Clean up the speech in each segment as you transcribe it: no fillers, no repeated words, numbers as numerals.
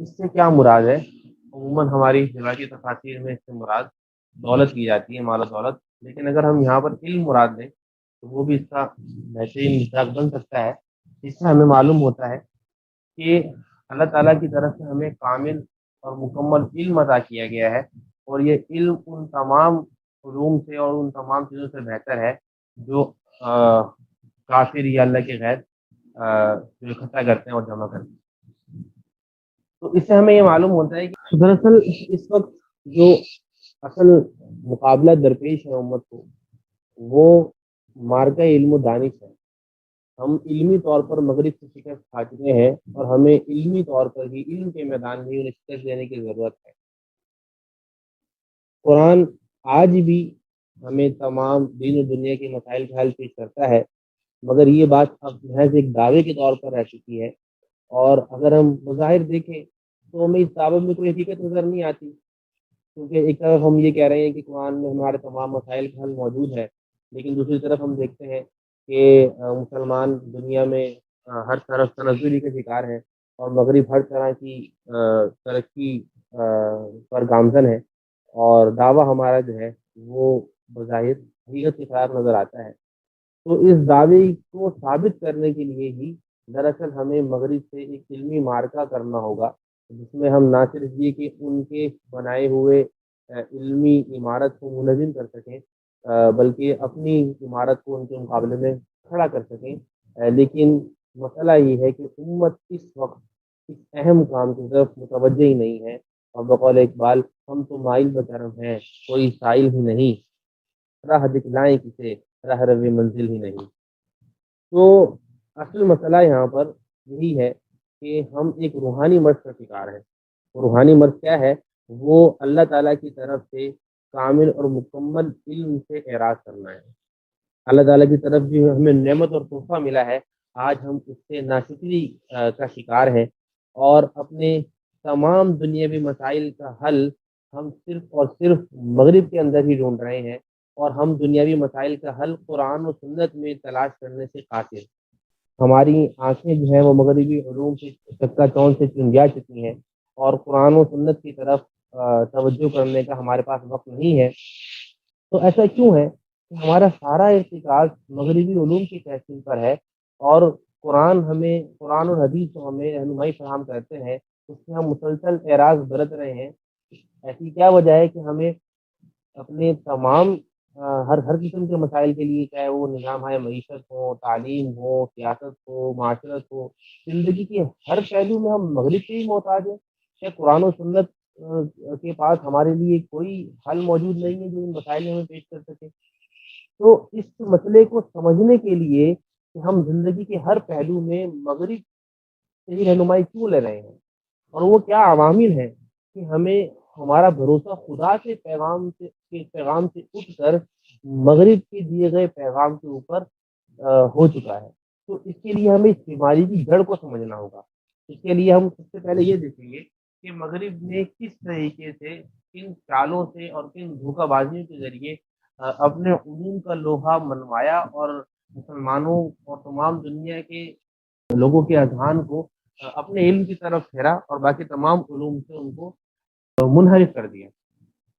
اس سے کیا مراد ہے؟ عموماً ہماری روایتی تفاسیر میں اس سے مراد دولت کی جاتی ہے، مال و دولت، لیکن اگر ہم یہاں پر علم مراد لیں تو وہ بھی اس کا بہترین مصداق بن سکتا ہے۔ اس سے ہمیں معلوم ہوتا ہے کہ اللہ تعالیٰ کی طرف سے ہمیں کامل اور مکمل علم عطا کیا گیا ہے، اور یہ علم ان تمام علوم سے اور ان تمام چیزوں سے بہتر ہے جو کافر یا اللہ کے غیر جو اکٹھا کرتے ہیں اور جمع کرتے ہیں۔ تو اس سے ہمیں یہ معلوم ہوتا ہے کہ دراصل اس وقت جو اصل مقابلہ درپیش ہے امت کو، وہ مارکہ علم و دانش ہے۔ ہم علمی طور پر مغرب سے شکست کھا چکے ہیں، اور ہمیں علمی طور پر ہی علم کے میدان میں انہیں شکست دینے کی ضرورت ہے۔ قرآن آج بھی ہمیں تمام دین و دنیا کے مسائل کا حل پیش کرتا ہے، مگر یہ بات اب محض ایک دعوے کے طور پر رہ چکی ہے، اور اگر ہم بظاہر دیکھیں تو ہمیں اس دعوے میں کوئی حقیقت نظر نہیں آتی، کیونکہ ایک طرف ہم یہ کہہ رہے ہیں کہ قرآن میں ہمارے تمام مسائل کا حل موجود ہے، لیکن دوسری طرف ہم دیکھتے ہیں کہ مسلمان دنیا میں ہر طرف تنزلی کا شکار ہے، اور مغرب ہر طرح کی ترقی پر گامزن ہے، اور دعویٰ ہمارا جو ہے وہ بظاہر حقیقت کے خلاف نظر آتا ہے۔ تو اس دعوے کو ثابت کرنے کے لیے ہی دراصل ہمیں مغرب سے ایک علمی معرکہ کرنا ہوگا، جس میں ہم نہ صرف یہ کہ ان کے بنائے ہوئے علمی عمارت کو منظم کر سکیں، بلکہ اپنی عمارت کو ان کے مقابلے میں کھڑا کر سکیں۔ لیکن مسئلہ یہ ہے کہ امت اس وقت اس اہم کام کی طرف متوجہ ہی نہیں ہے، اور بقول اقبال ہم تو مائل بکرم ہیں کوئی سائل ہی نہیں، راہ دکھلائیں کسے راہ روی منزل ہی نہیں۔ تو اصل مسئلہ یہاں پر یہی ہے کہ ہم ایک روحانی مرض کا شکار ہیں۔ روحانی مرض کیا ہے؟ وہ اللہ تعالیٰ کی طرف سے کامل اور مکمل علم سے اعراض کرنا ہے۔ اللہ تعالیٰ کی طرف جو ہمیں نعمت اور تحفہ ملا ہے، آج ہم اس سے ناشکری کا شکار ہیں، اور اپنے تمام دنیاوی مسائل کا حل ہم صرف اور صرف مغرب کے اندر ہی ڈھونڈ رہے ہیں، اور ہم دنیاوی مسائل کا حل قرآن و سنت میں تلاش کرنے سے قاصر۔ ہماری آنکھیں جو ہیں وہ مغربی علوم سے چکا چوند سے چنگیا چکی ہیں، اور قرآن و سنت کی طرف توجہ کرنے کا ہمارے پاس وقت نہیں ہے۔ تو ایسا کیوں ہے کہ ہمارا سارا ارتکاز مغربی علوم کی تحصیل پر ہے، اور قرآن اور حدیث جو ہمیں رہنمائی فراہم کرتے ہیں اس سے ہم مسلسل اعراض برت رہے ہیں؟ ایسی کیا وجہ ہے کہ ہمیں اپنے تمام ہر قسم کے مسائل کے لیے، چاہے وہ نظام ہے معیشت ہو، تعلیم ہو، سیاست ہو، معاشرت ہو، زندگی کے ہر پہلو میں ہم مغرب کے ہی محتاج ہیں؟ کیا قرآن و سنت کے پاس ہمارے لیے کوئی حل موجود نہیں ہے جو ان مسائل میں ہمیں پیش کر سکے؟ تو اس مسئلے کو سمجھنے کے لیے کہ ہم زندگی کے ہر پہلو میں مغرب سے ہی رہنمائی کیوں لے رہے ہیں، اور وہ کیا عوامل ہیں کہ ہمیں ہمارا بھروسہ خدا کے پیغام سے اٹھ کر مغرب کے دیے گئے پیغام کے اوپر ہو چکا ہے؟ تو اس کے لیے ہمیں اس بیماری کی جڑ کو سمجھنا ہوگا۔ اس کے لیے ہم سب سے پہلے یہ دیکھیں گے کہ مغرب نے کس طریقے سے، کن چالوں سے اور کن دھوکہ بازیوں کے ذریعے اپنے علوم کا لوہا منوایا، اور مسلمانوں اور تمام دنیا کے لوگوں کے اذہان کو اپنے علم کی طرف پھیرا، اور باقی تمام علوم سے ان کو منحرف کر دیا۔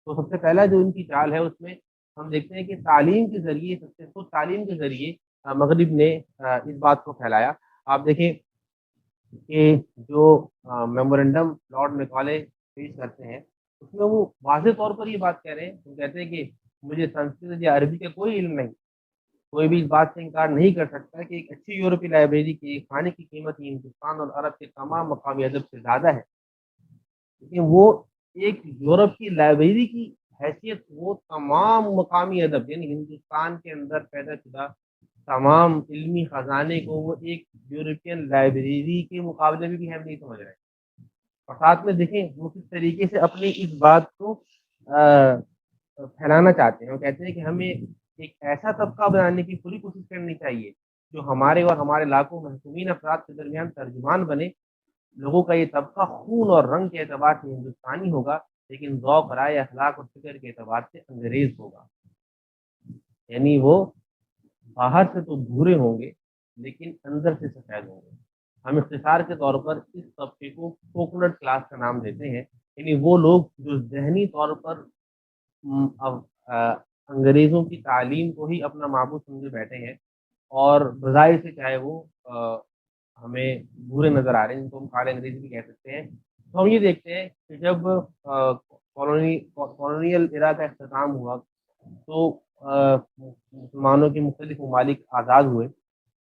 تو سب سے پہلا جو ان کی چال ہے اس میں ہم دیکھتے ہیں کہ تعلیم کے ذریعے، سکسیسفل تعلیم کے ذریعے مغرب نے اس بات کو پھیلایا۔ آپ دیکھیں کہ جو میمورینڈم لارڈ میکالے پیش کرتے ہیں اس میں وہ واضح طور پر یہ بات کہہ رہے ہیں، وہ کہتے ہیں کہ مجھے سنسکرت یا عربی کا کوئی علم نہیں، کوئی بھی اس بات سے انکار نہیں کر سکتا کہ ایک اچھی یورپی لائبریری کے کھانے کی قیمت ہی ہندوستان اور عرب کے تمام مقامی ادب سے زیادہ ہے، لیکن وہ ایک یورپ کی لائبریری کی حیثیت وہ تمام مقامی ادب یعنی ہندوستان کے اندر پیدا شدہ تمام علمی خزانے کو وہ ایک یورپین لائبریری کے مقابلے میں بھی ہم نہیں سمجھ رہے، اور ساتھ میں دیکھیں وہ کس طریقے سے اپنی اس بات کو پھیلانا چاہتے ہیں۔ وہ کہتے ہیں کہ ہمیں ایک ایسا طبقہ بنانے کی پوری کوشش کرنی چاہیے جو ہمارے اور ہمارے لاکھوں محکومین افراد کے درمیان ترجمان بنے۔ لوگوں کا یہ طبقہ خون اور رنگ کے اعتبار سے ہندوستانی ہوگا، لیکن ذوق، رائے، اخلاق اور فکر کے اعتبار سے انگریز ہوگا۔ یعنی وہ باہر سے تو بھورے ہوں گے لیکن اندر سے سفید ہوں گے۔ ہم اختصار کے طور پر اس طبقے کو کوکونٹ کلاس کا نام دیتے ہیں، یعنی وہ لوگ جو ذہنی طور پر اب انگریزوں کی تعلیم کو ہی اپنا معبود سمجھے بیٹھے ہیں، اور بظاہر سے چاہے وہ ہمیں برے نظر آ رہے ہیں، جن کو ہم کالے انگریزی بھی کہہ سکتے ہیں۔ تو ہم یہ دیکھتے ہیں کہ جب کالونیل ایرا کا اختتام ہوا تو مسلمانوں کے مختلف ممالک آزاد ہوئے،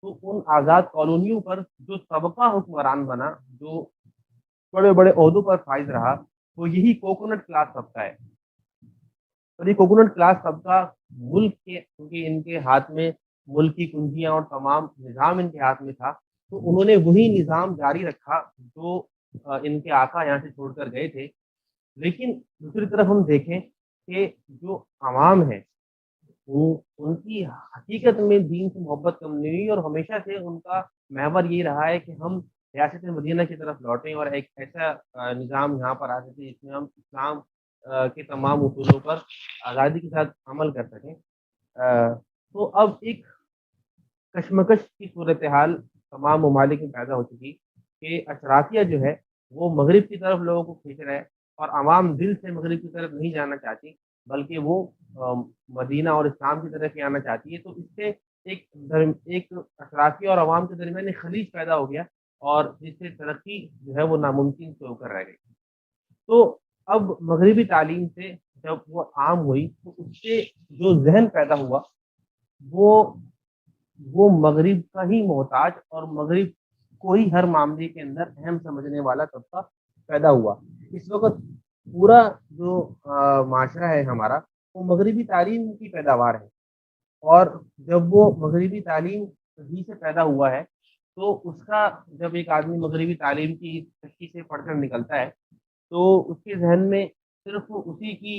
تو ان آزاد کالونیوں پر جو طبقہ حکمران بنا، جو بڑے بڑے عہدوں پر فائز رہا، وہ یہی کوکونٹ کلاس طبقہ ہے۔ اور یہ کوکونٹ کلاس طبقہ ملک کے، کیونکہ ان کے ہاتھ میں ملک کی کنجیاں اور تمام نظام ان کے ہاتھ میں تھا، تو انہوں نے وہی نظام جاری رکھا جو ان کے آقا یہاں سے چھوڑ کر گئے تھے۔ لیکن دوسری طرف ہم دیکھیں کہ جو عوام ہے، ان کی حقیقت میں دین سے محبت کم نہیں ہوئی، اور ہمیشہ سے ان کا محور یہ رہا ہے کہ ہم ریاست مدینہ کی طرف لوٹیں اور ایک ایسا نظام یہاں پر آ سکے جس میں ہم اسلام کے تمام اصولوں پر آزادی کے ساتھ عمل کر سکیں۔ تو اب ایک کشمکش کی صورتحال تمام ممالک میں پیدا ہو چکی کہ اشرافیہ جو ہے وہ مغرب کی طرف لوگوں کو کھینچ رہا ہے، اور عوام دل سے مغرب کی طرف نہیں جانا چاہتی، بلکہ وہ مدینہ اور اسلام کی طرف ہی آنا چاہتی ہے۔ تو اس سے ایک اشرافیہ اور عوام کے درمیان ایک خلیج پیدا ہو گیا، اور جس سے ترقی جو ہے وہ ناممکن سے ہو کر رہ گئی۔ تو اب مغربی تعلیم سے جب وہ عام ہوئی تو اس سے جو ذہن پیدا ہوا وہ مغرب کا ہی محتاج اور مغرب کو ہی ہر معاملے کے اندر اہم سمجھنے والا طبقہ پیدا ہوا۔ اس وقت پورا جو معاشرہ ہے ہمارا، وہ مغربی تعلیم کی پیداوار ہے، اور جب وہ مغربی تعلیم ہی سے پیدا ہوا ہے تو اس کا جب ایک آدمی مغربی تعلیم کی تشکیل سے پڑھ کر نکلتا ہے تو اس کے ذہن میں صرف اسی کی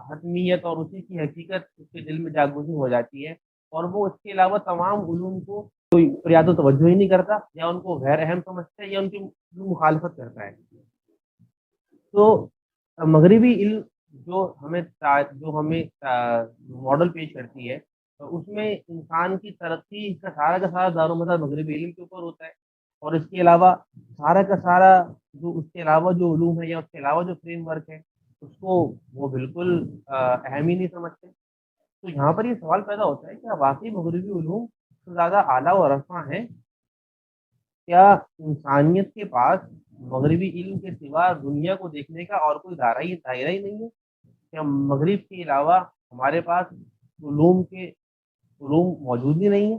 حتمیت اور اسی کی حقیقت اس کے دل میں جاگزی ہو جاتی ہے، اور وہ اس کے علاوہ تمام علوم کو کوئی یا تو توجہ ہی نہیں کرتا، یا ان کو غیر اہم سمجھتا ہے، یا ان کی مخالفت کرتا ہے۔ تو مغربی علم جو ہمیں ماڈل پیش کرتی ہے، اس میں انسان کی ترقی کا سارا دار و مدار مغربی علم کے اوپر ہوتا ہے، اور اس کے علاوہ سارا کا سارا جو اس کے علاوہ جو علوم ہے یا اس کے علاوہ جو فریم ورک ہے، اس کو وہ بالکل اہم ہی نہیں سمجھتے۔ تو یہاں پر یہ سوال پیدا ہوتا ہے کہ واقعی مغربی علوم سے زیادہ اعلیٰ و رفع ہیں؟ کیا انسانیت کے پاس مغربی علم کے سوا دنیا کو دیکھنے کا اور کوئی دائرہ ہی نہیں ہے؟ کیا مغرب کے علاوہ ہمارے پاس علوم موجود ہی نہیں ہے؟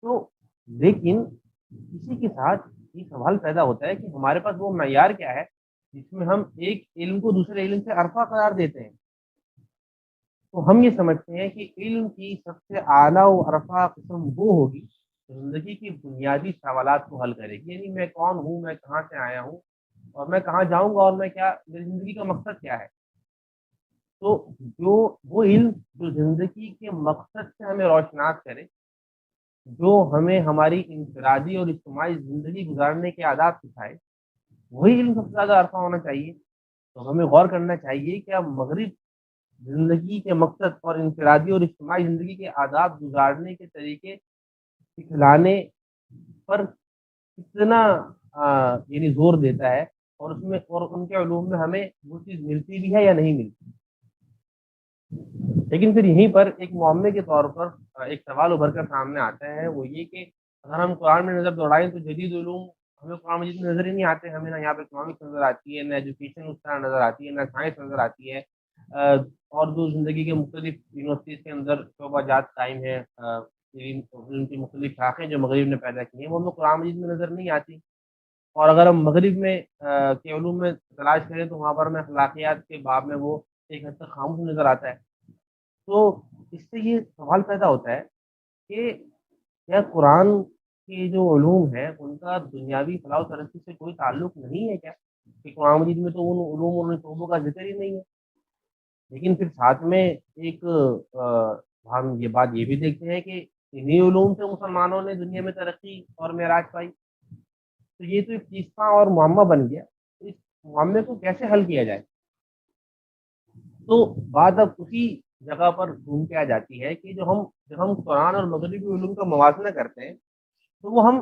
تو لیکن اسی کے ساتھ یہ سوال پیدا ہوتا ہے کہ ہمارے پاس وہ معیار کیا ہے جس میں ہم ایک علم کو دوسرے علم سے ارفع قرار دیتے ہیں؟ تو ہم یہ سمجھتے ہیں کہ علم کی سب سے اعلیٰ و ارفع قسم وہ ہوگی زندگی کی بنیادی سوالات کو حل کرے گی، یعنی میں کون ہوں، میں کہاں سے آیا ہوں، اور میں کہاں جاؤں گا، اور میری زندگی کا مقصد کیا ہے۔ تو جو وہ علم جو زندگی کے مقصد سے ہمیں روشناس کرے، جو ہمیں ہماری انفرادی اور اجتماعی زندگی گزارنے کے آداب سکھائے، وہی علم سب سے زیادہ عرصہ ہونا چاہیے۔ تو ہمیں غور کرنا چاہیے کہ اب مغرب زندگی کے مقصد اور انفرادی اور اجتماعی زندگی کے آداب گزارنے کے طریقے سکھلانے پر کتنا یعنی زور دیتا ہے، اور اس میں اور ان کے علوم میں ہمیں وہ چیز ملتی بھی ہے یا نہیں ملتی۔ لیکن پھر یہیں پر ایک معمے کے طور پر ایک سوال ابھر کر سامنے آتا ہے، وہ یہ کہ اگر ہم قرآن میں نظر دوڑائیں تو جدید علوم ہمیں قرآن مجید میں نظر ہی نہیں آتے۔ ہمیں نہ یہاں پہ اکنامکس نظر آتی ہے، نہ ایجوکیشن اس طرح نظر آتی ہے، نہ سائنس نظر آتی ہے، اور جو زندگی کے مختلف یونیورسٹیز کے اندر شعبہ جات قائم ہیں، ان کی مختلف شاخیں جو مغرب نے پیدا کی ہیں، وہ ہمیں قرآن مجید میں نظر نہیں آتی۔ اور اگر ہم مغرب میں کے علوم میں تلاش کریں تو وہاں پر ہمیں اخلاقیات کے باب میں وہ ایک حد تک خاموش نظر آتا ہے۔ تو اس سے یہ سوال پیدا ہوتا ہے کہ کیا قرآن کے جو علوم ہیں ان کا دنیاوی فلاح و ترقی سے کوئی تعلق نہیں ہے کیا؟ کہ قرآن مجید میں تو ان علوم اور ان شعبوں کا ذکر ہی نہیں ہے۔ لیکن پھر ساتھ میں ایک ہم یہ بھی دیکھتے ہیں کہ انہی علوم سے مسلمانوں نے دنیا میں ترقی اور معراج پائی۔ تو یہ تو ایک تیسرا اور معمہ بن گیا، اس معاملے کو کیسے حل کیا جائے؟ تو بات اب اسی جگہ پر گھوم کے آ جاتی ہے کہ جب ہم قرآن اور مغربی علوم کا موازنہ کرتے ہیں تو وہ ہم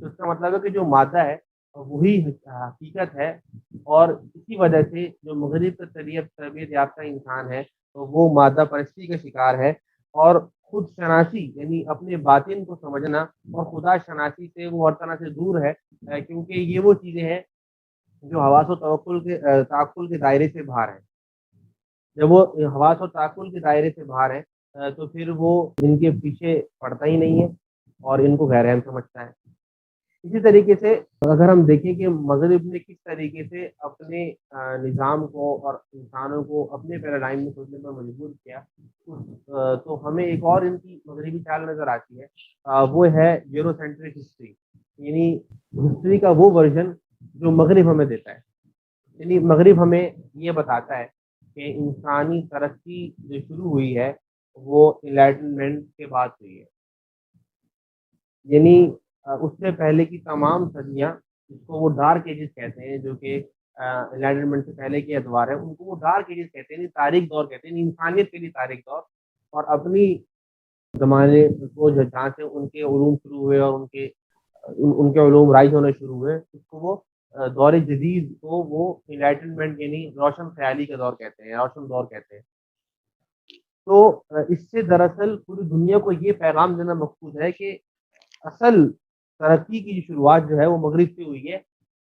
تو اس کا مطلب ہے کہ جو مادہ ہے وہی حقیقت ہے، اور اسی وجہ سے جو مغرب کا تربیت یافتہ انسان ہے تو وہ مادہ پرستی کا شکار ہے، اور خود شناسی یعنی اپنے باطن کو سمجھنا اور خدا شناسی سے وہ ہر طرح سے دور ہے، کیونکہ یہ وہ چیزیں ہیں جو حواس و تعقل کے دائرے سے باہر ہیں۔ جب وہ حواس و تعقل کے دائرے سے باہر ہے تو پھر وہ ان کے پیچھے پڑتا ہی نہیں ہے اور ان کو غیر اہم سمجھتا ہے۔ اسی طریقے سے اگر ہم دیکھیں کہ مغرب نے کس طریقے سے اپنے نظام کو اور انسانوں کو اپنے پیراڈائم میں سوچنے پر مجبور کیا، تو ہمیں ایک اور ان کی مغربی چال نظر آتی ہے، وہ ہے یورو سینٹرک ہسٹری، یعنی ہسٹری کا وہ ورژن جو مغرب ہمیں دیتا ہے۔ یعنی مغرب ہمیں یہ بتاتا ہے کہ انسانی ترقی جو شروع ہوئی ہے وہ انلائٹنمنٹ کے بعد ہوئی ہے، یعنی اس سے پہلے کی تمام صدیاں، جس کو وہ ڈارک ایجز کہتے ہیں، جو کہ انلائٹنمنٹ سے پہلے کے ادوار ہیں، ان کو وہ ڈارک ایجز کہتے ہیں، تاریخ دور کہتے ہیں، انسانیت کے لیے تاریخ دور۔ اور اپنی زمانے کو جہاں سے ان کے علوم شروع ہوئے اور ان کے علوم رائج ہونا شروع ہوئے، اس کو وہ دور جدید کو وہ انلائٹنمنٹ یعنی روشن خیالی کا دور کہتے ہیں، روشن دور کہتے ہیں۔ تو اس سے دراصل پوری دنیا کو یہ پیغام دینا مقصود ہے کہ اصل ترقی کی شروعات جو ہے وہ مغرب سے ہوئی ہے،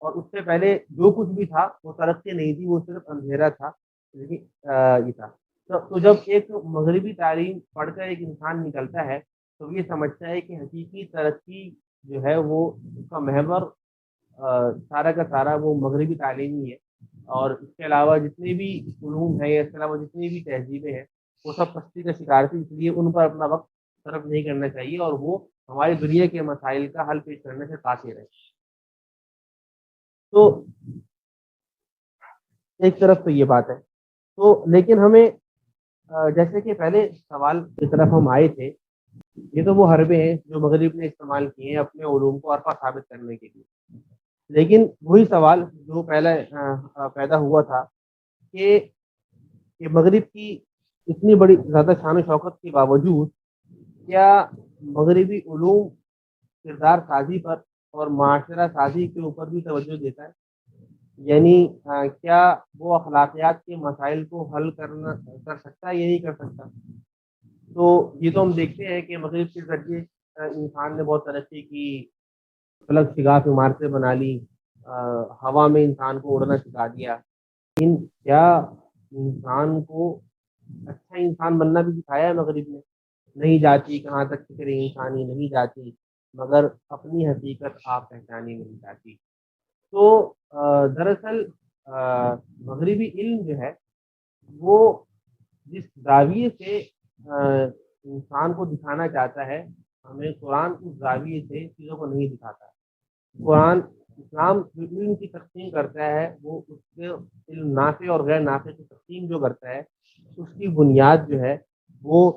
اور اس سے پہلے جو کچھ بھی تھا وہ ترقی نہیں تھی، وہ صرف اندھیرا تھا، لیکن یہ تھا۔ تو جب ایک مغربی تعلیم پڑھ کر ایک انسان نکلتا ہے تو یہ سمجھتا ہے کہ حقیقی ترقی جو ہے وہ اس کا محور سارا کا سارا وہ مغربی تعلیم ہی ہے، اور اس کے علاوہ جتنے بھی علوم ہیں یا اس کے علاوہ جتنی بھی تہذیبیں ہیں وہ سب پستی کا شکار تھی، اس لیے ان پر اپنا وقت صرف نہیں کرنا چاہیے، اور وہ ہماری دنیا کے مسائل کا حل پیش کرنے سے قاصر ہے۔ تو ایک طرف تو یہ بات ہے، تو لیکن ہمیں جیسے کہ پہلے سوال کی طرف ہم آئے تھے، یہ تو وہ حربے ہیں جو مغرب نے استعمال کیے ہیں اپنے علوم کو عرفہ ثابت کرنے کے لیے، لیکن وہی سوال جو پہلے پیدا ہوا تھا کہ مغرب کی اتنی بڑی زیادہ شان و شوکت کے باوجود کیا مغربی علوم کردار سازی پر اور معاشرہ سازی کے اوپر بھی توجہ دیتا ہے؟ یعنی کیا وہ اخلاقیات کے مسائل کو حل کر سکتا ہے یا نہیں کر سکتا؟ تو یہ تو ہم دیکھتے ہیں کہ مغرب کے ذریعے انسان نے بہت ترقی کی، فلک شگاف عمارتیں بنا لی، ہوا میں انسان کو اڑنا سکھا دیا، لیکن کیا انسان کو اچھا انسان بننا بھی سکھایا ہے مغرب نے؟ نہیں جاتی کہاں تک فکر انسانی نہیں جاتی، مگر اپنی حقیقت آپ پہچانی نہیں جاتی۔ تو دراصل مغربی علم جو ہے وہ جس زاویے سے انسان کو دکھانا چاہتا ہے، ہمیں قرآن اس زاویے سے چیزوں کو نہیں دکھاتا۔ قرآن اسلام جو علم کی تقسیم کرتا ہے وہ اس کے علم نافع اور غیر نافع کی تقسیم جو کرتا ہے، اس کی بنیاد جو ہے وہ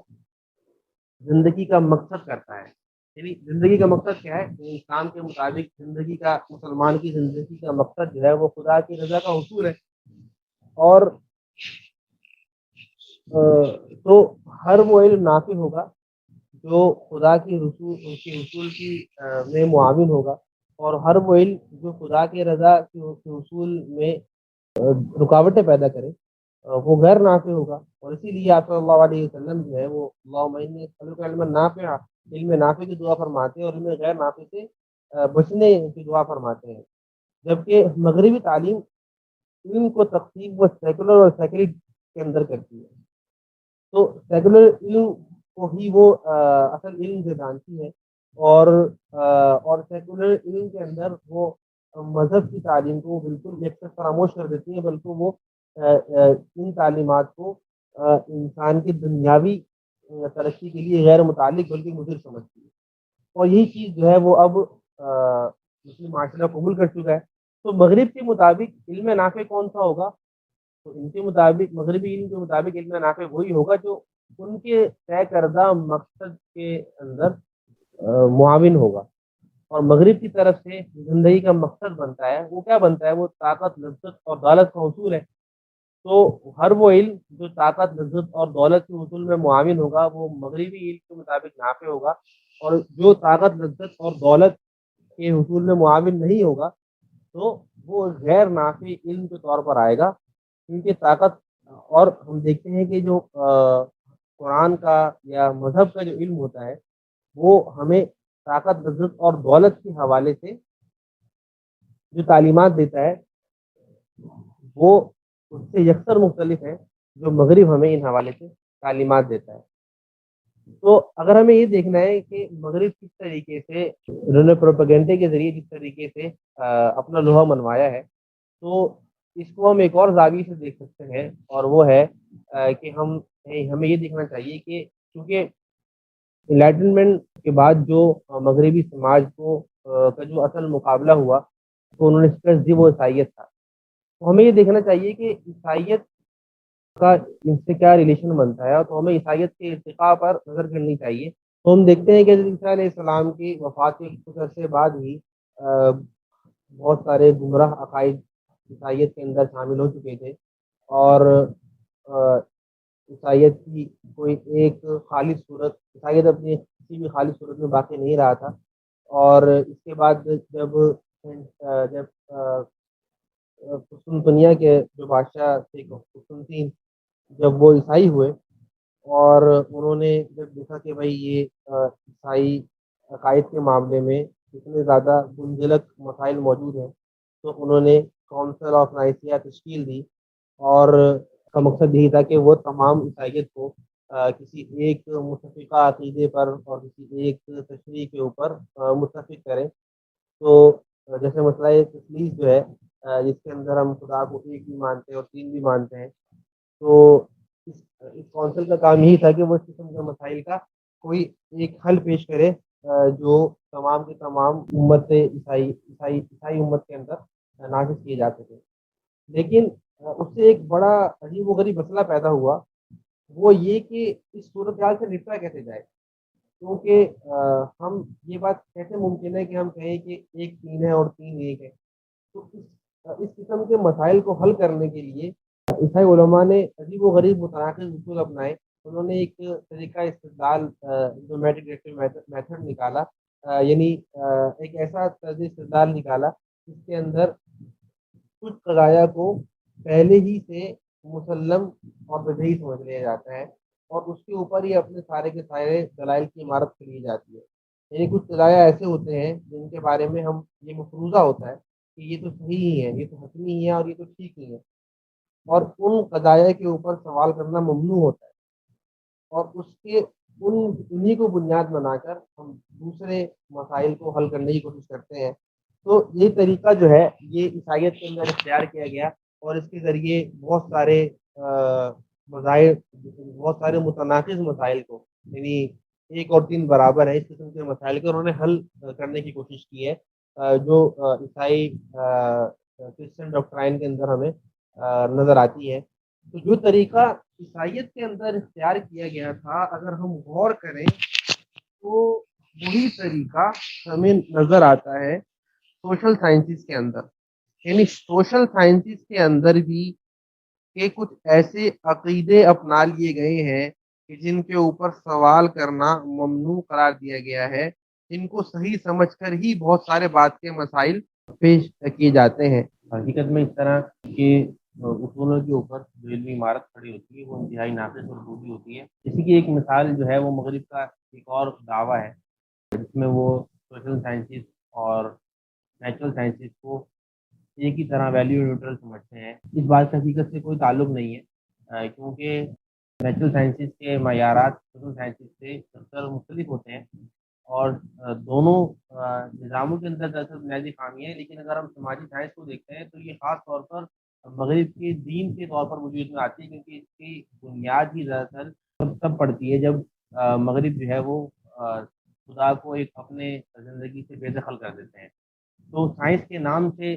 زندگی کا مقصد کرتا ہے۔ یعنی زندگی کا مقصد کیا ہے؟ اسلام کے مطابق زندگی کا، مسلمان کی زندگی کا مقصد جو ہے وہ خدا کی رضا کا حصول ہے، اور تو ہر وہ علم نافع ہوگا جو خدا کی حصول کی میں معاون ہوگا، اور ہر وہ علم جو خدا کی رضا کے حصول میں رکاوٹیں پیدا کرے وہ غیر نافع ہوگا۔ اور اسی لیے آپ صلی اللہ علیہ وسلم جو ہے وہ اللہم انی اسألک علما نافعا، علم نافع کی دعا فرماتے ہیں اور علم غیر نافع سے بچنے کی دعا فرماتے ہیں، جبکہ مغربی تعلیم علم کو تقسیم وہ سیکولر اور سیکولر کے اندر کرتی ہے۔ تو سیکولر علم کو ہی وہ اصل علم سے جانتی ہے، اور سیکولر علم کے اندر وہ مذہب کی تعلیم کو بالکل ایک طرف فراموش کر دیتی ہے، بلکہ وہ ان تعلیمات کو انسان کی دنیاوی ترقی کے لیے غیر متعلق بلکہ مضر سمجھتی ہے، اور یہی چیز جو ہے وہ اب مسلم معاشرہ قبول کر چکا ہے۔ تو مغرب کے مطابق علم نافع کون سا ہوگا؟ تو ان کے مطابق، مغربی علم کے مطابق علم نافع وہی ہوگا جو ان کے طے کردہ مقصد کے اندر معاون ہوگا، اور مغرب کی طرف سے زندگی کا مقصد بنتا ہے وہ کیا بنتا ہے؟ وہ طاقت، لذت اور دولت کا حصول ہے۔ تو ہر وہ علم جو طاقت، لذت اور دولت کے حصول میں معاون ہوگا وہ مغربی علم کے مطابق نافع ہوگا، اور جو طاقت، لذت اور دولت کے حصول میں معاون نہیں ہوگا تو وہ غیر نافع علم کے طور پر آئے گا، کیونکہ طاقت، اور ہم دیکھتے ہیں کہ جو قرآن کا یا مذہب کا جو علم ہوتا ہے وہ ہمیں طاقت، لذت اور دولت کے حوالے سے جو تعلیمات دیتا ہے وہ اس سے یکسر مختلف ہے جو مغرب ہمیں ان حوالے سے تعلیمات دیتا ہے۔ تو اگر ہمیں یہ دیکھنا ہے کہ مغرب کس طریقے سے انہوں نے پروپیگنڈے کے ذریعے جس طریقے سے اپنا لوہا منوایا ہے، تو اس کو ہم ایک اور زاویے سے دیکھ سکتے ہیں، اور وہ ہے کہ ہمیں یہ دیکھنا چاہیے کہ چونکہ انلائٹنمنٹ کے بعد جو مغربی سماج کو کا جو اصل مقابلہ ہوا تو انہوں نے اسٹریس دی وہ عیسائیت تھا۔ تو ہمیں یہ دیکھنا چاہیے کہ عیسائیت کا ان سے کیا ریلیشن بنتا ہے، اور تو ہمیں عیسائیت کے ارتقاء پر نظر کرنی چاہیے۔ تو ہم دیکھتے ہیں کہ حضرت عیسیٰ علیہ السلام کی وفات کے کچھ عرصے بعد ہی بہت سارے گمراہ عقائد عیسائیت کے اندر شامل ہو چکے تھے، اور عیسائیت کی کوئی ایک خالص صورت، عیسائیت اپنی کسی بھی خالص صورت میں باقی نہیں رہا تھا۔ اور اس کے بعد جب قسطنطنیہ کے جو بادشاہ تھے قسطنطین، جب وہ عیسائی ہوئے اور انہوں نے جب دیکھا کہ بھائی یہ عیسائی عقائد کے معاملے میں اتنے زیادہ منزلک مسائل موجود ہیں، تو انہوں نے کونسل آف نائسیا تشکیل دی، اور کا مقصد یہی تھا کہ وہ تمام عیسائیت کو کسی ایک متفقہ عقیدے پر اور کسی ایک تشریح کے اوپر متفق کریں۔ تو جیسے مسئلہ تثلیث جو ہے جس کے اندر ہم خدا کو ایک بھی مانتے ہیں اور تین بھی مانتے ہیں، تو اس کونسل کا کام یہی تھا کہ وہ اس قسم کے مسائل کا کوئی ایک حل پیش کرے جو تمام کے تمام امت عیسائی امت کے اندر نافذ کیے جا سکے۔ لیکن اس سے ایک بڑا عجیب و غریب مسئلہ پیدا ہوا، وہ یہ کہ اس صورتحال سے نپٹا کیسے جائے، کیونکہ ہم یہ بات کیسے ممکن ہے کہ ہم کہیں کہ ایک تین ہے اور تین ایک ہے۔ تو اس قسم کے مسائل کو حل کرنے کے لیے عیسائی علماء نے عجیب و غریب متناقض اصول اپنائے۔ انہوں نے ایک طریقہ استدلال میتھڈ نکالا، یعنی ایک ایسا طرز استدلال نکالا جس کے اندر کچھ قضایا کو پہلے ہی سے مسلم اور بدیہی سمجھ لیا جاتا ہے، اور اس کے اوپر ہی اپنے سارے کے سارے دلائل کی عمارت کر لی جاتی ہے۔ یعنی کچھ قضایا ایسے ہوتے ہیں جن کے بارے میں ہم یہ مفروضہ ہوتا ہے کہ یہ تو صحیح ہی ہے، یہ تو حتمی ہی ہے، اور یہ تو ٹھیک ہی ہے، اور ان قضایا کے اوپر سوال کرنا ممنوع ہوتا ہے، اور اس کے انہی کو بنیاد بنا کر ہم دوسرے مسائل کو حل کرنے کی کوشش کرتے ہیں۔ تو یہ طریقہ جو ہے یہ عیسائیت کے اندر اختیار کیا گیا، اور اس کے ذریعے بہت سارے متناقض مسائل کو، یعنی ایک اور تین برابر ہے، اس قسم کے مسائل کو انہوں نے حل کرنے کی کوشش کی ہے، جو عیسائی کرسچن ڈاکٹرائن کے اندر ہمیں نظر آتی ہے۔ تو جو طریقہ عیسائیت کے اندر اختیار کیا گیا تھا، اگر ہم غور کریں تو وہی طریقہ ہمیں نظر آتا ہے سوشل سائنسز کے اندر۔ یعنی سوشل سائنسز کے اندر بھی کہ کچھ ایسے عقیدے اپنا لیے گئے ہیں کہ جن کے اوپر سوال کرنا ممنوع قرار دیا گیا ہے، جن کو صحیح سمجھ کر ہی بہت سارے بات کے مسائل پیش کیے جاتے ہیں۔ حقیقت میں اس طرح کے اصولوں کے اوپر جو علمی عمارت کھڑی ہوتی ہے وہ انتہائی ناقص اور ٹوٹی ہوتی ہے۔ اسی کی ایک مثال جو ہے وہ مغرب کا ایک اور دعویٰ ہے جس میں وہ سوشل سائنسز اور نیچرل سائنسز کو ایک ہی طرح ویلیو نیوٹرل سمجھتے ہیں۔ اس بات کا حقیقت سے کوئی تعلق نہیں ہے، کیونکہ نیچرل سائنسز کے معیارات سوشل سائنسز سے اکثر مختلف ہوتے ہیں، اور دونوں نظاموں کے اندر دراصل بنیادی خامی ہے۔ لیکن اگر ہم سماجی سائنس کو دیکھتے ہیں تو یہ خاص طور پر مغرب کے دین کے طور پر وجود میں آتی ہے، کیونکہ اس کی بنیاد ہی دراصل تب پڑتی ہے جب مغرب جو ہے وہ خدا کو ایک اپنے زندگی سے بے دخل کر دیتے ہیں۔ تو سائنس کے نام سے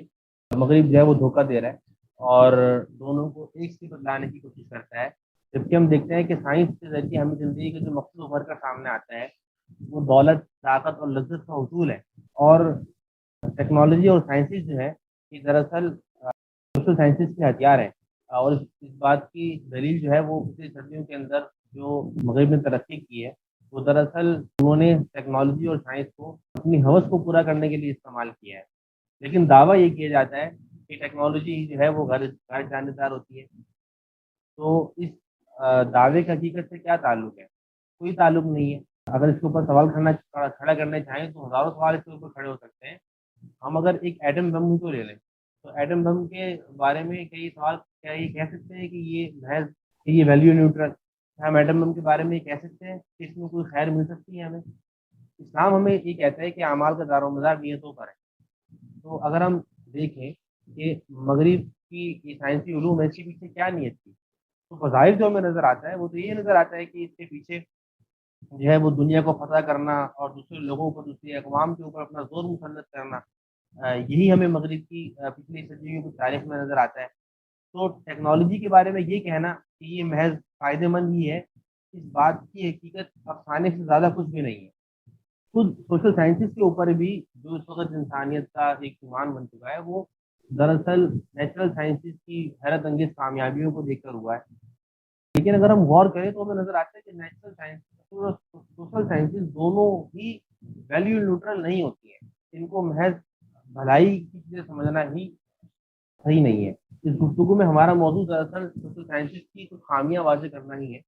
مغرب جو ہے وہ دھوکہ دے رہا ہے اور دونوں کو ایک سے بدلانے کی کوشش کرتا ہے، جبکہ ہم دیکھتے ہیں کہ سائنس کے ذریعے ہمیں زندگی کے جو مقصد ابھر کر سامنے آتا ہے وہ دولت، طاقت اور لذت کا حصول ہے، اور ٹیکنالوجی اور سائنسز جو ہے یہ دراصل سوشل سائنسز کے ہتھیار ہیں، اور اس بات کی دلیل جو ہے وہ پچھلی صدیوں کے اندر جو مغرب نے ترقی کی ہے وہ دراصل انہوں نے ٹیکنالوجی اور سائنس کو اپنی ہوس کو پورا کرنے کے لیے استعمال کیا ہے، لیکن دعویٰ یہ کیا جاتا ہے کہ ٹیکنالوجی جو ہے وہ غیر جانبدار ہوتی ہے۔ تو اس دعوے کا حقیقت سے کیا تعلق ہے؟ کوئی تعلق نہیں ہے۔ اگر اس کے اوپر سوال کھڑا کرنا چاہیں تو ہزاروں سوال اس کے اوپر کھڑے ہو سکتے ہیں۔ ہم اگر ایک ایٹم بم کو لے لیں تو ایٹم بم کے بارے میں کئی سوال کیا یہ کہہ سکتے ہیں کہ یہ محض کہ یہ ویلیو نیوٹرل؟ ہم ایٹم بم کے بارے میں یہ کہہ سکتے ہیں کہ اس میں کوئی خیر مل سکتی ہے ہمیں؟ اسلام ہمیں یہ کہتا ہے کہ اعمال کا دار و مدار نیتوں پر ہے۔ تو اگر ہم دیکھیں کہ مغرب کی یہ سائنسی علوم ہے، اس کے پیچھے کیا نیت تھی، تو فضائل جو ہمیں نظر آتا ہے وہ تو یہ نظر آتا ہے کہ اس کے پیچھے جو ہے وہ دنیا کو فتح کرنا اور دوسرے لوگوں کو، دوسری اقوام کے اوپر اپنا زور مسلط کرنا، یہی ہمیں مغرب کی پچھلی صدیوں کی تاریخ میں نظر آتا ہے۔ تو ٹیکنالوجی کے بارے میں یہ کہنا کہ یہ محض فائدے مند ہی ہے، اس بات کی حقیقت افسانے سے زیادہ کچھ بھی نہیں ہے۔ خود سوشل سائنسز کے اوپر بھی جو اس وقت انسانیت کا ایک ایمان بن چکا ہے، وہ دراصل نیچرل سائنسز کی حیرت انگیز کامیابیوں کو دیکھ کر ہوا ہے۔ لیکن اگر ہم غور کریں تو ہمیں نظر آتا ہے کہ نیچرل سائنس اور سوشل سائنسز دونوں ہی ویلیو نیوٹرل نہیں ہوتی ہیں، ان کو محض بھلائی کی چیزیں سمجھنا ہی صحیح نہیں ہے۔ اس گفتگو میں ہمارا موضوع دراصل سوشل سائنسز کی کچھ خامیاں واضح کرنا ہی ہے،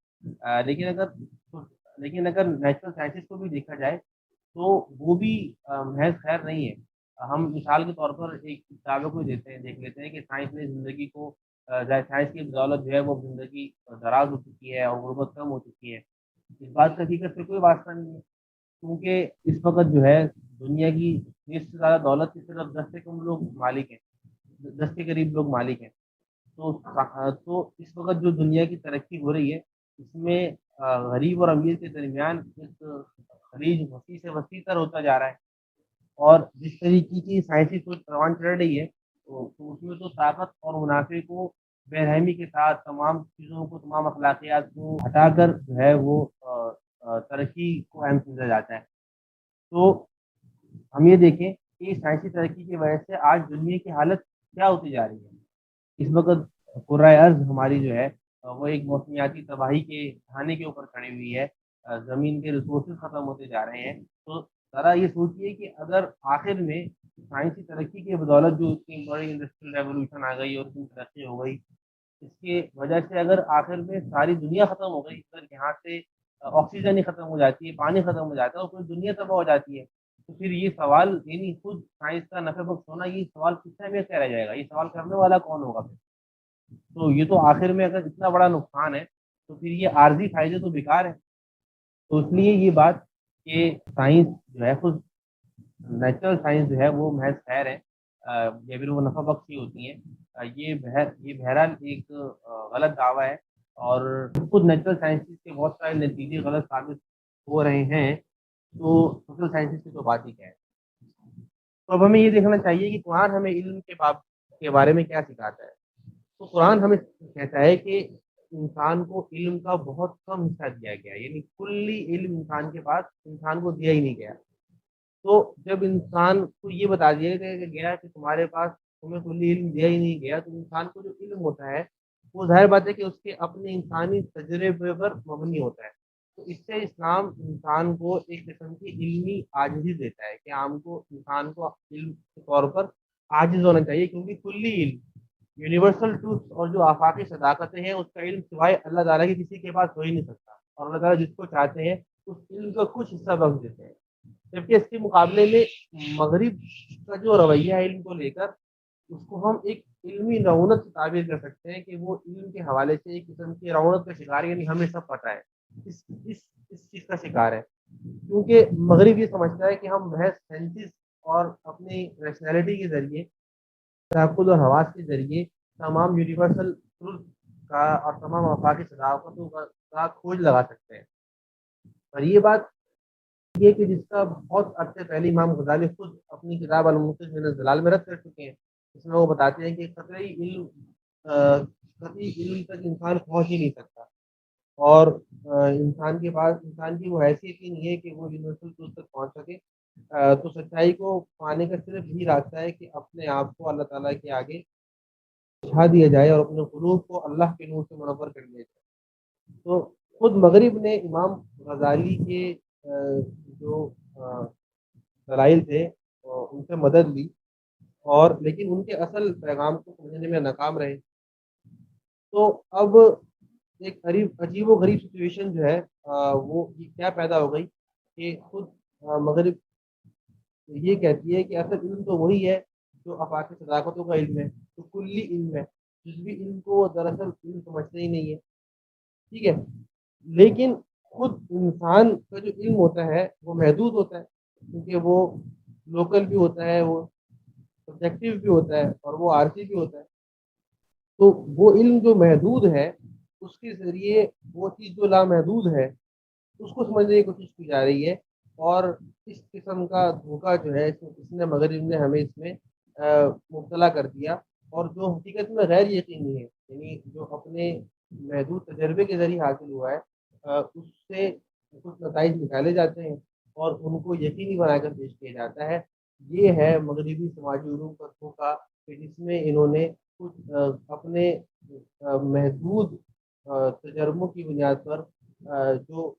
لیکن اگر نیچرل سائنسز کو بھی دیکھا جائے تو وہ بھی محض خیر نہیں ہے۔ ہم مثال کے طور پر ایک دعوے کو دیکھ لیتے ہیں کہ سائنس نے زندگی کو سائنس کی بدولت جو ہے وہ زندگی دراز ہو چکی ہے اور غربت کم ہو چکی ہے۔ اس بات کا حقیقت سے کوئی واسطہ نہیں ہے، کیونکہ اس وقت جو ہے دنیا کی نصف سے زیادہ دولت کی صرف 10 سے کم لوگ مالک ہیں، 10 کے قریب لوگ مالک ہیں۔ تو اس وقت جو دنیا کی ترقی ہو رہی ہے، اس میں غریب اور امیر کے درمیان ایک خلیج وسیع سے وسیع تر ہوتا جا رہا ہے، اور جس طریقے کی سائنسی سوچ پروان چڑھ رہی ہے تو اس میں تو طاقت اور منافع کو بے رحمی کے ساتھ تمام چیزوں کو، تمام اخلاقیات کو ہٹا کر جو ہے وہ ترقی کو اہم سمجھا جاتا ہے۔ تو ہم یہ دیکھیں کہ سائنسی ترقی کی وجہ سے آج دنیا کی حالت کیا ہوتی جا رہی ہے۔ اس وقت کرۂ ارض ہماری جو ہے وہ ایک موسمیاتی تباہی کے ڈھانے کے اوپر کھڑی ہوئی ہے، زمین کے ریسورسز ختم ہوتے جا رہے ہیں۔ تو ذرا یہ سوچیے کہ اگر آخر میں سائنسی ترقی کی بدولت جو اتنی بڑی انڈسٹریل ریولوشن آ گئی اور اتنی ترقی ہو گئی، اس کی وجہ سے اگر آخر میں ساری دنیا ختم ہو گئی، اگر یہاں سے آکسیجن ہی ختم ہو جاتی ہے، پانی ختم ہو جاتا ہے اور پوری دنیا تباہ ہو جاتی ہے، تو پھر یہ سوال یعنی خود سائنس کا نفع بخش ہونا، یہ سوال کس اہمیت سے رہ جائے گا؟ یہ سوال کرنے والا کون ہوگا پھر؟ تو یہ تو آخر میں اگر اتنا بڑا نقصان ہے تو پھر یہ عارضی فائدے تو بیکار ہے۔ تو اس لیے یہ بات کہ سائنس جو ہے خود نیچرل سائنس جو ہے وہ محض خیر ہے، یا پھر وہ نفع بخش ہی ہوتی ہیں، یہ بہرحال ایک غلط دعویٰ ہے، اور خود نیچرل سائنسز کے بہت سارے نتیجے غلط ثابت ہو رہے ہیں، تو سوشل سائنسز کی تو بات ہی کیا ہے۔ تو اب ہمیں یہ دیکھنا چاہیے کہ قرآن ہمیں علم کے بارے میں کیا سکھاتا ہے۔ تو قرآن ہمیں کہتا ہے کہ انسان کو علم کا بہت کم حصہ دیا گیا، یعنی کلی علم انسان کے پاس انسان کو دیا ہی نہیں گیا۔ تو جب انسان کو یہ بتا دیا گیا کہ تمہارے پاس تمہیں کلی علم دیا ہی نہیں گیا، تو انسان کو جو علم ہوتا ہے وہ ظاہر بات ہے کہ اس کے اپنے انسانی تجربے پر مبنی ہوتا ہے۔ تو اس سے اسلام انسان کو ایک قسم کی علمی عاجزی دیتا ہے کہ انسان کو علم کے طور پر عاجز ہونا چاہیے، کیونکہ کلی علم، یونیورسل ٹروتھ اور جو آفاقی صداقتیں ہیں، اس کا علم سوائے اللہ تعالیٰ کے کسی کے پاس ہو ہی نہیں سکتا، اور اللہ تعالیٰ جس کو چاہتے ہیں اس علم کا کچھ حصہ بخش دیتے ہیں۔ جبکہ اس کے مقابلے میں مغرب کا جو رویہ ہے علم کو لے کر، اس کو ہم ایک علمی رونق سے تعبیر کر سکتے ہیں کہ وہ علم کے حوالے سے ایک قسم کی رونق کا شکار، یعنی ہمیں سب پتہ ہے، اس چیز کا شکار ہے، کیونکہ مغرب یہ سمجھتا ہے کہ ہم محض سینسز اور اپنی ریشنلٹی کے ذریعے، تحفظ اور حواس کے ذریعے تمام یونیورسل ٹروتھ کا اور تمام آفاقی صداقتوں کا کھوج لگا سکتے ہیں۔ اور یہ بات یہ کہ جس کا بہت عرصے پہلے امام غزالی خود اپنی کتاب الموقظ من الضلال میں رد کر چکے ہیں، اس میں وہ بتاتے ہیں کہ قطعی علم تک انسان پہنچ ہی نہیں سکتا، اور انسان کی وہ حیثیت ہی نہیں ہے کہ وہ یونیورسل ٹروتھ تک پہنچ سکے۔ تو سچائی کو پانے کا صرف یہی راستہ ہے کہ اپنے آپ کو اللہ تعالیٰ کے آگے بچھا دیا جائے اور اپنے قلوب کو اللہ کے نور سے منور کر دیا جائے۔ تو خود مغرب نے امام غزالی کے جو دلائل تھے ان سے مدد لی، اور لیکن ان کے اصل پیغام کو سمجھنے میں ناکام رہے۔ تو اب ایک عجیب و غریب سچویشن جو ہے وہ کیا پیدا ہو گئی کہ خود مغرب یہ کہتی ہے کہ اصل علم تو وہی ہے جو افاق صداقتوں کا علم ہے، جو کلی علم ہے، جزوی علم کو وہ دراصل علم سمجھتے ہی نہیں ہے، ٹھیک ہے۔ لیکن خود انسان کا جو علم ہوتا ہے وہ محدود ہوتا ہے، کیونکہ وہ لوکل بھی ہوتا ہے، وہ سبجیکٹیو بھی ہوتا ہے، اور وہ عارضی بھی ہوتا ہے۔ تو وہ علم جو محدود ہے اس کے ذریعے وہ چیز جو لامحدود ہے اس کو سمجھنے کی کوشش کی جا رہی ہے، اور اس قسم کا دھوکہ جو ہے اس نے مغرب نے ہمیں اس میں مبتلا کر دیا، اور جو حقیقت میں غیر یقینی ہے، یعنی جو اپنے محدود تجربے کے ذریعے حاصل ہوا ہے اس سے کچھ نتائج نکالے جاتے ہیں اور ان کو یقینی بنا کر پیش کیا جاتا ہے۔ یہ ہے مغربی سماجی علوم کا دھوکہ، کہ جس میں انہوں نے کچھ اپنے محدود تجربوں کی بنیاد پر جو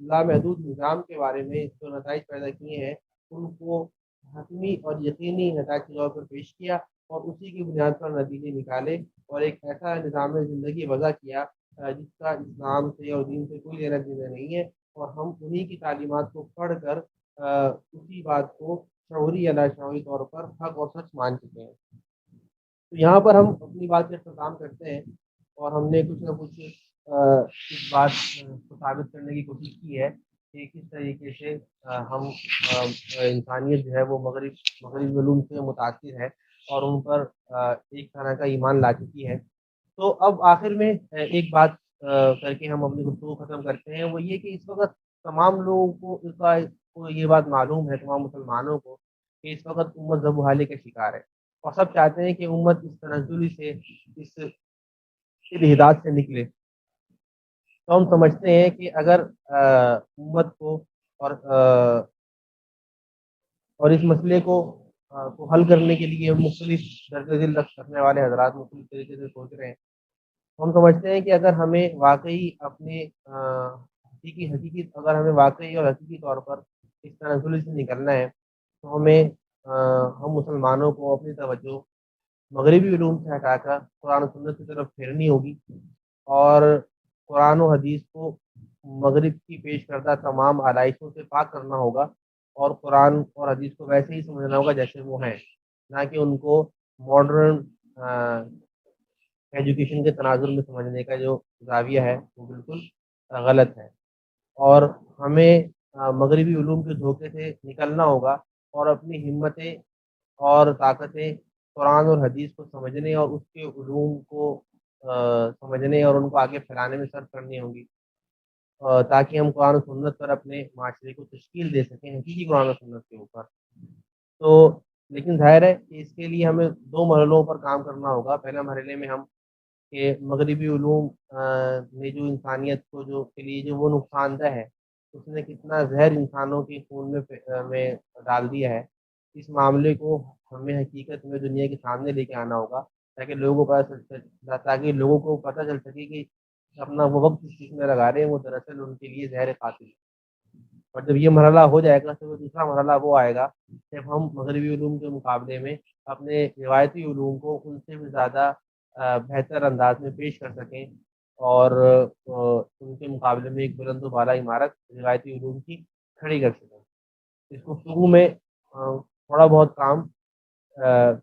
لامحدود نظام کے بارے میں جو نتائج پیدا کیے ہیں ان کو حتمی اور یقینی نتائج کے طور پر پیش کیا، اور اسی کی بنیاد پر نتیجے نکالے، اور ایک ایسا نظام زندگی وضع کیا جس کا اسلام سے اور دین سے کوئی لینا دینا نہیں ہے، اور ہم انہی کی تعلیمات کو پڑھ کر اسی بات کو شعوری یا لاشعوری طور پر حق اور سچ مان چکے ہیں۔ تو یہاں پر ہم اپنی بات کا اختتام کرتے ہیں، اور ہم نے کچھ نہ کچھ اس بات کو ثابت کرنے کی کوشش کی ہے کہ کس طریقے سے ہم انسانیت جو ہے وہ مغربی علوم سے متاثر ہے، اور ان پر ایک طرح کا ایمان لا چکی ہے۔ تو اب آخر میں ایک بات کر کے ہم اپنی گفتگو ختم کرتے ہیں، وہ یہ کہ اس وقت تمام لوگوں کو یہ بات معلوم ہے، تمام مسلمانوں کو، کہ اس وقت امت زبحالی کا شکار ہے، اور سب چاہتے ہیں کہ امت اس تنزلی سے، اس انحداد سے نکلے۔ تو ہم سمجھتے ہیں کہ اگر امت کو اور اور اس مسئلے کو حل کرنے کے لیے مختلف درج ذیل رکھنے والے حضرات مختلف طریقے سے سوچ رہے ہیں، ہم سمجھتے ہیں کہ اگر ہمیں واقعی اپنے اگر ہمیں واقعی اور حقیقی طور پر اس تنزل سے نکلنا ہے، تو ہم مسلمانوں کو اپنی توجہ مغربی علوم سے ہٹا کر قرآن و سنت کی طرف پھیرنی ہوگی، اور قرآن و حدیث کو مغرب کی پیش کردہ تمام آلائشوں سے پاک کرنا ہوگا، اور قرآن اور حدیث کو ویسے ہی سمجھنا ہوگا جیسے وہ ہیں، نہ کہ ان کو ماڈرن ایجوکیشن کے تناظر میں سمجھنے کا جو زاویہ ہے وہ بالکل غلط ہے۔ اور ہمیں مغربی علوم کے دھوکے سے نکلنا ہوگا، اور اپنی ہمتیں اور طاقتیں قرآن اور حدیث کو سمجھنے اور اس کے علوم کو سمجھنے اور ان کو آگے پھیلانے میں صرف کرنی ہوں گی، تاکہ ہم قرآن و سنت پر اپنے معاشرے کو تشکیل دے سکیں، حقیقی قرآن و سنت کے اوپر۔ تو لیکن ظاہر ہے کہ اس کے لیے ہمیں دو مرحلوں پر کام کرنا ہوگا۔ پہلے مرحلے میں ہم کہ مغربی علوم نے جو انسانیت کو کے لیے جو وہ نقصان دہ ہے، اس نے کتنا زہر انسانوں کے خون میں ڈال دیا ہے، اس معاملے کو ہمیں حقیقت میں دنیا کے سامنے لے کے آنا ہوگا، تاکہ لوگوں کو پتہ چل سکے کہ اپنا وہ وقت اس چیز میں لگا رہے ہیں وہ دراصل ان کے لیے زہر قاتل ہے۔ اور جب یہ مرحلہ ہو جائے گا تو دوسرا مرحلہ وہ آئے گا جب ہم مغربی علوم کے مقابلے میں اپنے روایتی علوم کو ان سے بھی زیادہ بہتر انداز میں پیش کر سکیں، اور ان کے مقابلے میں ایک بلند و بالا عمارت روایتی علوم کی کھڑی کر سکیں۔ اس گفتگو میں تھوڑا بہت کام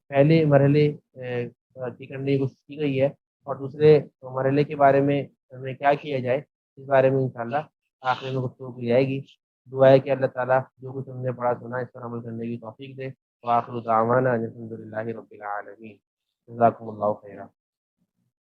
پہلے مرحلے کی کرنے کی کوشش کی گئی ہے، اور دوسرے مرحلے کے بارے میں ہمیں کیا کیا جائے اس بارے میں انشاءاللہ آخر میں گفتگو کی جائے گی۔ دعا ہے کہ اللہ تعالیٰ جو کچھ ہم نے پڑھا سنا اس پر عمل کرنے کی توفیق دے۔ وآخر دعوانا الحمد للہ رب العالمین۔ جزاکم اللہ خیرا۔